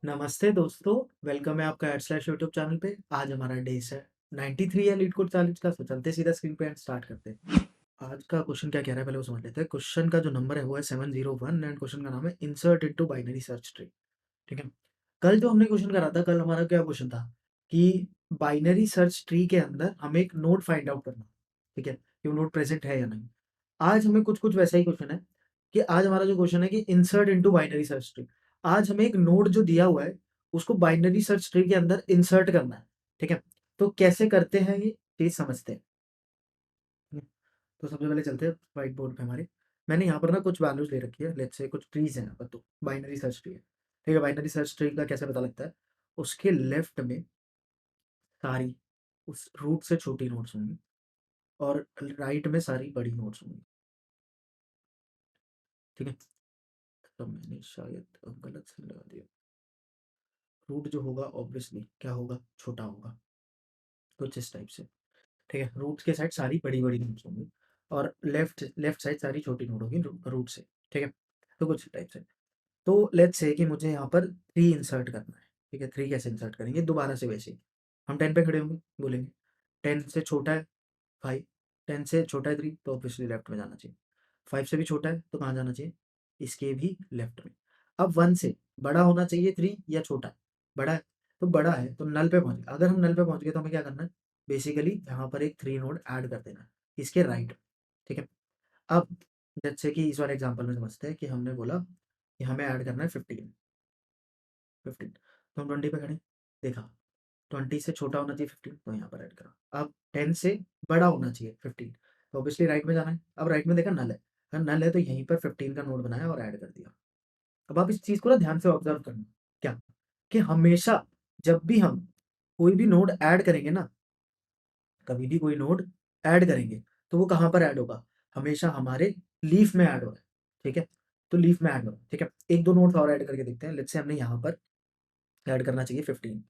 नमस्ते दोस्तों, वेलकम है आपका यूट्यूब चैनल पे। आज हमारा डे से 93 है लीड कोड चैलेंज का, तो चलते सीधा स्क्रीन पे एंड स्टार्ट करते हैं। आज का क्वेश्चन क्या कह रहा है पहले वो समझ लेते हैं। क्वेश्चन का जो नंबर है वो है 701 एंड क्वेश्चन का नाम है insert into binary search tree. ठीक है। कल जो हमने क्वेश्चन करा था, कल हमारा क्या क्वेश्चन था कि बाइनरी सर्च ट्री के अंदर हमें एक नोड फाइंड आउट करना। ठीक है, कि वो नोड प्रेजेंट है या नहीं। आज हमें कुछ कुछ वैसा ही क्वेश्चन है कि आज हमारा जो क्वेश्चन है कि insert into binary search tree. आज हमें एक नोड जो दिया हुआ है उसको बाइनरी सर्च ट्री के अंदर इंसर्ट करना है। ठीक है, तो कैसे करते हैं ये चीज समझते हैं। तो सबसे पहले चलते हैं व्हाइट बोर्ड पे हमारे। मैंने यहाँ पर ना कुछ वैल्यूज ले रखी है, लेट्स से कुछ ट्रीज हैं यहाँ पर, तो बाइनरी सर्च ट्री है। ठीक है, बाइनरी सर्च ट्री का कैसे पता लगता है, उसके लेफ्ट में सारी उस रूट से छोटी नोड्स होंगी और राइट में सारी बड़ी नोड्स होंगी। ठीक है, तो मैंने शायद गलत से लगा दिया। रूट जो होगा ऑब्वियसली क्या होगा, छोटा होगा, कुछ इस टाइप से। ठीक है, रूट के साइड सारी बड़ी बड़ी नोड्स होंगी और लेफ्ट लेफ्ट साइड सारी छोटी नोड होगी रूट से। ठीक है, तो कुछ इस टाइप से। तो लेट्स से कि मुझे यहाँ पर 3 इंसर्ट करना है। ठीक है, 3 कैसे इंसर्ट करेंगे, दोबारा से वैसे ही हम 10 पे खड़े होंगे, बोलेंगे 10 से छोटा है 5, 10 से छोटा है 3, तो ऑब्वियसली लेफ्ट में जाना चाहिए। 5 से भी छोटा है तो कहाँ जाना चाहिए, इसके भी लेफ्ट में। अब 1 से बड़ा होना चाहिए 3 या छोटा है, बड़ा है, तो बड़ा है तो नल पे पहुँच गए। अगर हम नल पे पहुँच गए तो हमें क्या करना है, बेसिकली यहाँ पर एक 3 नोड ऐड कर देना है इसके राइट में। ठीक है, अब जैसे कि इस वाले एग्जांपल में समझते हैं कि हमने बोला कि हमें ऐड करना है 15, तो हम 20 पे खड़े, देखा 20 से छोटा होना चाहिए 15, तो यहाँ पर ऐड करा। अब 10 से बड़ा होना चाहिए 15, तो ऑब्वियसली राइट में जाना है। अब राइट में देखा नल है, अगर नल है तो यहीं पर 15 का नोड बनाया और ऐड कर दिया। अब आप इस चीज़ को ना ध्यान से ऑब्जर्व करना, क्या कि हमेशा जब भी हम कोई भी नोड ऐड करेंगे ना, कभी भी कोई नोड ऐड करेंगे तो वो कहाँ पर ऐड होगा, हमेशा हमारे लीफ में ऐड होगा। ठीक है, तो लीफ में ऐड होगा। ठीक है, एक दो नोड्स और ऐड करके देखते हैं। लेट्स से हमने यहाँ पर ऐड करना चाहिए 15,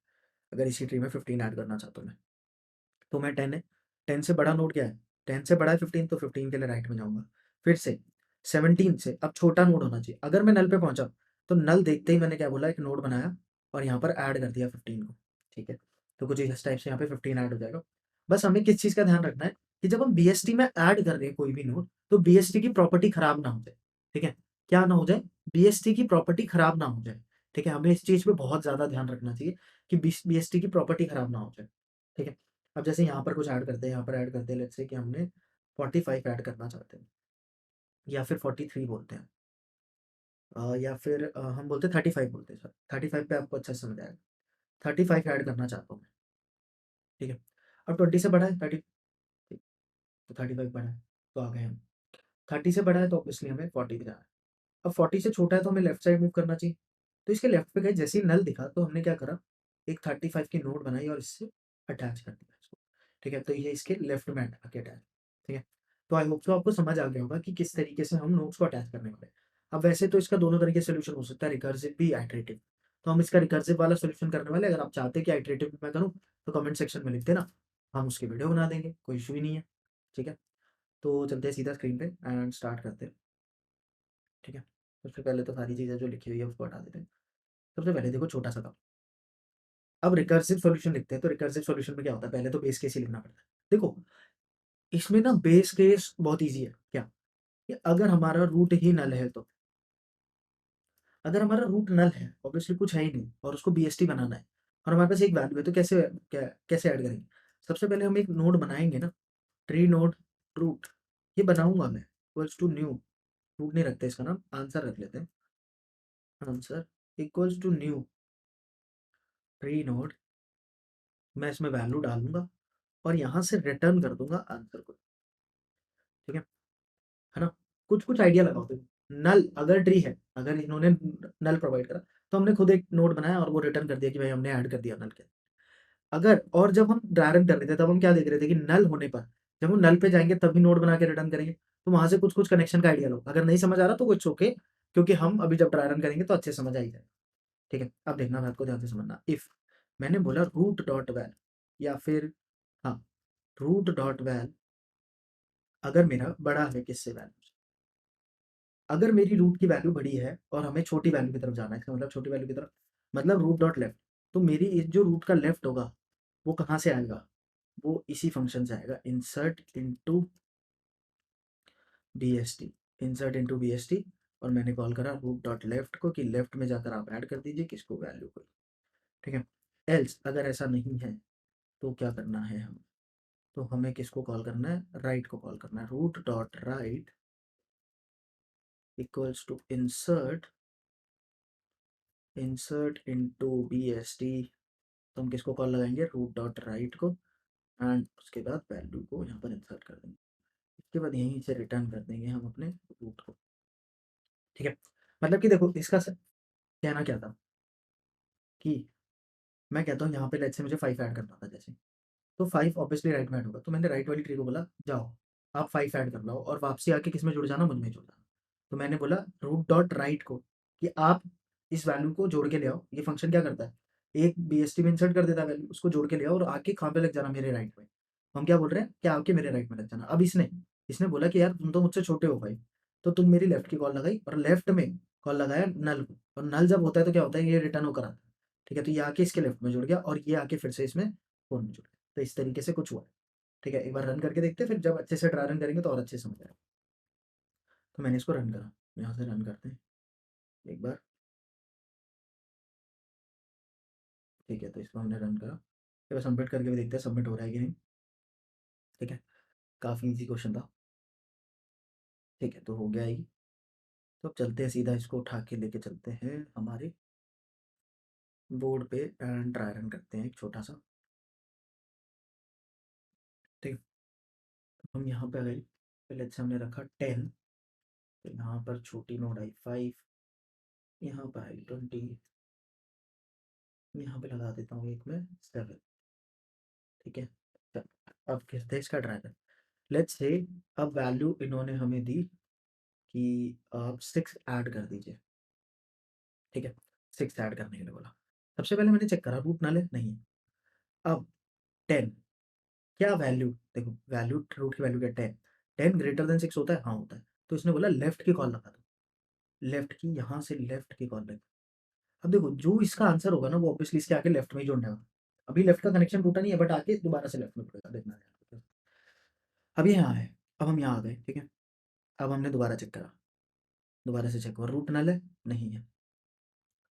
अगर इसी ट्री में 15 ऐड करना चाहता हूँ मैं, तो मैं 10 है, 10 से बड़ा नोड क्या है, 10 से बड़ा है 15, तो 15 के लिए राइट में जाऊँगा। फिर से 17 से अब छोटा नोड होना चाहिए। अगर मैं नल पे पहुँचा तो नल देखते ही मैंने क्या बोला, एक नोड बनाया और यहाँ पर ऐड कर दिया 15 को। ठीक है, तो कुछ इस टाइप से यहाँ पे 15 ऐड हो जाएगा। बस हमें किस चीज़ का ध्यान रखना है कि जब हम बीएसटी में ऐड कर रहे हैं कोई भी नोड, तो बीएसटी की प्रॉपर्टी खराब ना हो जाए। ठीक है, क्या ना हो जाए, बीएसटी की प्रॉपर्टी खराब ना हो जाए। ठीक है, हमें इस चीज़ पे बहुत ज़्यादा ध्यान रखना चाहिए कि बीएसटी की प्रॉपर्टी खराब ना हो जाए। ठीक है, अब जैसे यहाँ पर कुछ ऐड करते हैं, यहाँ पर ऐड करते हैं, लेट्स से कि हमने 45 ऐड करना चाहते हैं या फिर 43 बोलते हैं, या फिर हम बोलते हैं 35 बोलते हैं सर, 35 पे आपको अच्छा समझ आएगा। 35 ऐड करना चाहता हूँ मैं। ठीक है, अब 20 से बड़ा है 30, तो 35 बड़ा है तो आ गए हम। 30 से बड़ा है तो ऑब्वियसली हमें 40 पे जाना है। अब 40 से छोटा है तो हमें लेफ्ट साइड मूव करना चाहिए, तो इसके लेफ्ट पे गए, जैसे ही नल दिखा तो हमने क्या करा, एक 35 की नोट बनाई और इससे अटैच कर दिया इसको। ठीक है, तो ये इसके लेफ्ट में आके अटैच। ठीक है, तो आई होप सो आपको समझ आ गया होगा कि किस तरीके से हम नोट्स को अटैच करने वाले हैं। अब वैसे तो इसका दोनों तरीके से सोल्यूशन हो सकता है, रिकर्सिव भी, आइटरेटिव। तो हम इसका रिकर्सिव वाला सोल्यूशन करने वाले हैं। अगर आप चाहते हैं कि आइटरेटिव में मैं करूँ तो कमेंट सेक्शन में लिख देना, हम उसकी वीडियो बना देंगे, कोई इशू ही नहीं है। ठीक है, तो चलते हैं सीधा स्क्रीन पे एंड स्टार्ट करते हैं। ठीक है, सबसे पहले तो सारी चीज़ें जो लिखी हुई है उसको हटा देते हैं। सबसे पहले देखो छोटा सा काम, अब रिकर्सिव सॉल्यूशन लिखते हैं। तो रिकर्सिव सॉल्यूशन में क्या होता है, पहले तो बेस केस ही लिखना पड़ता है। देखो इसमें ना बेस केस बहुत ईज़ी है, क्या कि अगर हमारा रूट ही नल है, तो अगर हमारा रूट नल है, ऑब्वियसली कुछ है ही नहीं और उसको बीएसटी बनाना है और हमारे पास एक वैल्यू है, तो कैसे ऐड करेंगे। सबसे पहले हम एक नोड बनाएँगे ना, ट्री नोड रूट, ये बनाऊँगा मैं, इक्वल्स टू न्यू, रूट नहीं रखते इसका नाम, आंसर रख लेते हैं। Answer equals to new tree node, मैं इसमें वैल्यू डालूँगा और यहाँ से रिटर्न कर दूँगा आंसर को। ठीक है ना? कुछ-कुछ आइडिया लगाओ तुम। नल अगर ट्री है, अगर इन्होंने नल प्रोवाइड करा, तो हमने खुद एक नोड बनाया और वो रिटर्न कर दिया कि भाई हमने ऐड कर दिया नल के। अगर और जब हम ड्राई रन कर रहे थे, तब हम क्या देख रहे थे कि नल होने पर, जब हम नल पे जाएँगे तभी नोड बना के रिटर्न करेंगे। तो वहाँ से कुछ-कुछ कनेक्शन का आइडिया लो। अगर नहीं समझ आ रहा तो इट्स ओके, क्योंकि हम अभी जब ड्राई रन करेंगे तो अच्छे से समझ आ ही जाएगा। ठीक है? अब देखना बात को ध्यान से समझना। इफ मैंने बोला रूट डॉट वैल या फिर हाँ, रूट डॉट वैल अगर मेरा बड़ा है किससे वैल्यू से, अगर मेरी रूट की वैल्यू बड़ी है और हमें छोटी वैल्यू की तरफ जाना है, इसका मतलब छोटी वैल्यू की तरफ, मतलब रूट डॉट लेफ्ट, तो मेरी इस जो रूट का लेफ्ट होगा वो कहाँ से आएगा, वो इसी फंक्शन से आएगा, insert into BST, insert into BST. और मैंने कॉल करा रूट डॉट लेफ्ट को कि लेफ्ट में जाकर आप ऐड कर दीजिए किसको, वैल्यू को, ठीक है। एल्स अगर ऐसा नहीं है तो क्या करना है हम, तो हमें किसको कॉल करना है, राइट को कॉल करना है, root dot right equals to insert, insert into BST. तो हम किसको कॉल लगाएंगे, रूट डॉट राइट को, एंड उसके बाद वैल्यू को यहाँ पर इंसर्ट कर देंगे। इसके बाद यहीं से रिटर्न कर देंगे हम अपने रूट को, ठीक है। मतलब कि देखो इसका कहना क्या था कि मैं कहता हूँ यहाँ पे लेट्स से मुझे 5 ऐड करना था जैसे, तो 5 ऑब्वियसली राइट में ऐड होगा, तो मैंने राइट वाली ट्री को बोला जाओ आप 5 ऐड कर लाओ और वापसी आके किस में जुड़ जाना, मुझ में जुड़ जाना। तो मैंने बोला रूट डॉट राइट को कि आप इस वैल्यू को जोड़ के ले आओ, ये फंक्शन क्या करता है, एक बीएसटी में इंसर्ट कर देता है वैल्यू, उसको जोड़ के ले आओ और आके कहाँ पे लग जाना, मेरे राइट में। हम क्या बोल रहे हैं कि आके मेरे राइट में लग जाना। अब इसने इसने बोला कि यार तुम तो मुझसे छोटे हो भाई, तो तुम मेरी लेफ्ट की कॉल लगाई और लेफ्ट में कॉल लगाया नल को, और नल जब होता है तो क्या होता है, ये रिटर्न होकर आता है, ठीक है। तो ये आके इसके लेफ्ट में जुड़ गया और ये आके फिर से इसमें फोर में जुड़ गया। तो इस तरीके से कुछ हुआ, ठीक है। एक बार रन करके देखते हैं, फिर जब अच्छे से ट्राई रन करेंगे तो और अच्छे से समझ आएगा। तो मैंने इसको रन करा, यहाँ से रन करते हैं एक बार, ठीक है। तो इसको हमने रन करा, फिर सबमिट करके भी देखते हैं सबमिट हो रहा है कि नहीं, ठीक है। काफ़ी इजी क्वेश्चन था, ठीक है। तो हो गया ही, तो अब चलते हैं सीधा, इसको उठा के लेके चलते हैं हमारे बोर्ड पे एंड ट्राई रन करते हैं एक छोटा सा, ठीक। हम यहाँ पे आ गए, पहले से हमने रखा 10, फिर यहाँ पर छोटी नोड आई 5, यहाँ पर आई 20, यहाँ पे लगा देता हूँ एक में 7, ठीक है। चल, अब करते हैं इसका ट्राई रन। लेट्स से अब वैल्यू इन्होंने हमें दी कि आप 6 ऐड कर दीजिए, ठीक है। 6 ऐड करने के लिए बोला, सबसे पहले मैंने चेक करा रूट नल है, नहीं है। अब 10, क्या वैल्यू, देखो वैल्यू रूट की वैल्यू क्या, 10, 10 ग्रेटर देन 6 होता है, हाँ होता है। तो इसने बोला लेफ्ट की कॉल लगा दो, लेफ्ट की, यहाँ से लेफ्ट की कॉल लगी। अब देखो जो इसका आंसर होगा ना वो ऑब्वियसली इसके आगे लेफ्ट में ही जुड़ने वाला, अभी लेफ्ट का कनेक्शन टूटा नहीं है बट आके दोबारा से लेफ्ट में जुड़ेगा, देखना है। अब ये यहाँ है, अब हम यहाँ आ गए, ठीक है। अब हमने दोबारा चेक करा, दोबारा से चेक हुआ रूट नल है, नहीं है।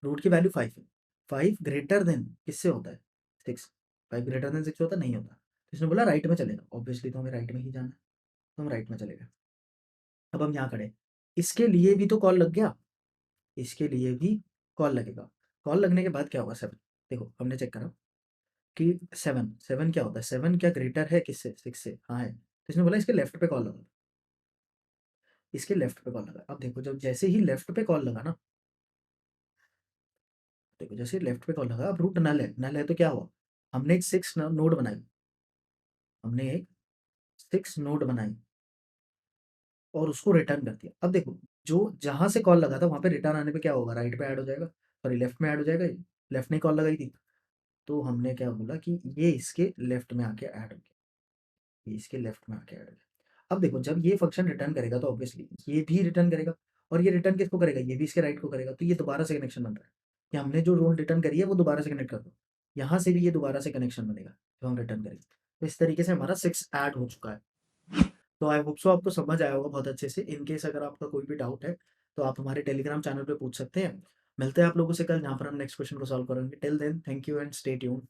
रूट की वैल्यू 5 है, 5 ग्रेटर देन किससे होता है, 6, 5 ग्रेटर देन 6 होता है, नहीं होता। तो इसने बोला राइट में चलेगा, ऑब्वियसली तो हमें राइट में ही जाना है, तो हम राइट में चले गए। अब हम यहाँ खड़े, इसके लिए भी तो कॉल लग गया, इसके लिए भी कॉल लगेगा। कॉल लगने के बाद क्या होगा, 7, देखो हमने चेक करा कि 7, 7 क्या होता है, 7 क्या ग्रेटर है किससे, 6 से, हाँ है। तो इसने बोला इसके लेफ्ट पे कॉल लगा, इसके लेफ्ट पे कॉल लगा। अब देखो जब जैसे ही लेफ्ट पे कॉल लगा ना, देखो जैसे लेफ्ट पे कॉल लगा, अब रूट नल है, नल है तो क्या हुआ, हमने एक 6 नोड बनाई, हमने एक 6 नोड बनाई और उसको रिटर्न कर दिया। अब देखो जो जहां से कॉल लगा था वहां पे रिटर्न आने पे क्या होगा, राइट पे ऐड हो जाएगा, सॉरी लेफ्ट में ऐड हो जाएगा, लेफ्ट ने कॉल लगाई थी। तो हमने क्या बोला कि ये इसके लेफ्ट में आके ऐड हो गया, ये इसके लेफ्ट में आके ऐड हो गया। अब देखो जब ये फंक्शन रिटर्न करेगा तो ऑब्वियसली ये भी रिटर्न करेगा, और ये रिटर्न किसको करेगा, ये भी इसके राइट को करेगा। तो ये दोबारा से कनेक्शन बन रहा है कि हमने जो रोल रिटर्न करी है वो दोबारा से कनेक्ट कर दो, यहाँ से भी ये दोबारा से कनेक्शन बनेगा जो हम रिटर्न करेंगे। तो इस तरीके से हमारा 6 ऐड हो चुका है। तो आई होप सो आपको समझ आया होगा बहुत अच्छे से। इन केस अगर आपका कोई भी डाउट है तो आप हमारे टेलीग्राम चैनल पे पूछ सकते हैं। मिलते हैं आप लोगों से कल, जहाँ पर हम नेक्स्ट क्वेश्चन को सॉल्व करेंगे। Till then thank you and stay tuned.